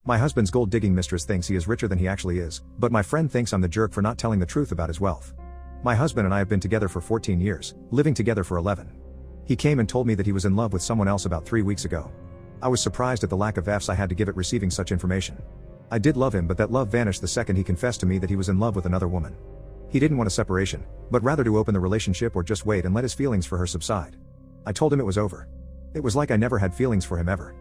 My husband's gold-digging mistress thinks he is richer than he actually is, but my friend thinks I'm the jerk for not telling the truth about his wealth. My husband and I have been together for 14 years, living together for 11. He came and told me that he was in love with someone else about 3 weeks ago. I was surprised at the lack of F's I had to give at receiving such information. I did love him, but that love vanished the second he confessed to me that he was in love with another woman. He didn't want a separation, but rather to open the relationship or just wait and let his feelings for her subside. I told him it was over. It was like I never had feelings for him ever.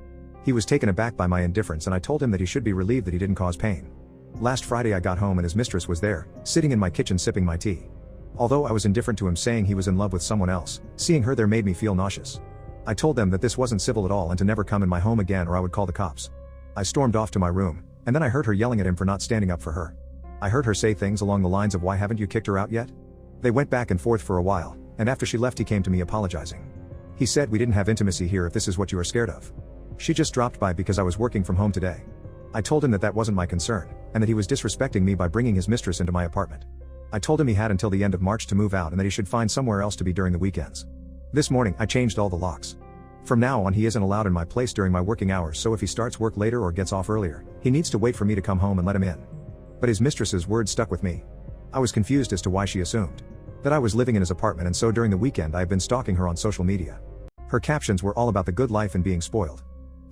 He was taken aback by my indifference, and I told him that he should be relieved that he didn't cause pain. Last Friday I got home and his mistress was there, sitting in my kitchen sipping my tea. Although I was indifferent to him saying he was in love with someone else, seeing her there made me feel nauseous. I told them that this wasn't civil at all and to never come in my home again or I would call the cops. I stormed off to my room, and then I heard her yelling at him for not standing up for her. I heard her say things along the lines of, "Why haven't you kicked her out yet?" They went back and forth for a while, and after she left he came to me apologizing. He said, "We didn't have intimacy here if this is what you are scared of. She just dropped by because I was working from home today." I told him that that wasn't my concern, and that he was disrespecting me by bringing his mistress into my apartment. I told him he had until the end of March to move out and that he should find somewhere else to be during the weekends. This morning, I changed all the locks. From now on he isn't allowed in my place during my working hours, so if he starts work later or gets off earlier, he needs to wait for me to come home and let him in. But his mistress's words stuck with me. I was confused as to why she assumed that I was living in his apartment, and so during the weekend I have been stalking her on social media. Her captions were all about the good life and being spoiled.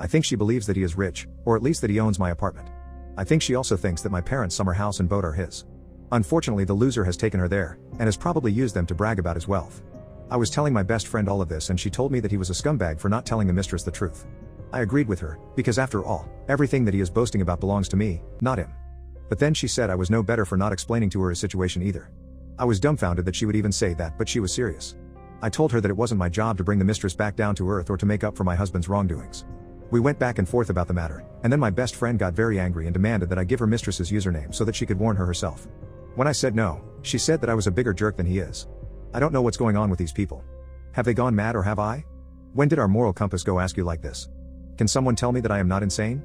I think she believes that he is rich, or at least that he owns my apartment. I think she also thinks that my parents' summer house and boat are his. Unfortunately, the loser has taken her there, and has probably used them to brag about his wealth. I was telling my best friend all of this, and she told me that he was a scumbag for not telling the mistress the truth. I agreed with her, because after all, everything that he is boasting about belongs to me, not him. But then she said I was no better for not explaining to her his situation either. I was dumbfounded that she would even say that, but she was serious. I told her that it wasn't my job to bring the mistress back down to earth or to make up for my husband's wrongdoings. We went back and forth about the matter, and then my best friend got very angry and demanded that I give her mistress's username so that she could warn her herself. When I said no, she said that I was a bigger jerk than he is. I don't know what's going on with these people. Have they gone mad or have I? When did our moral compass go askew like this? Can someone tell me that I am not insane?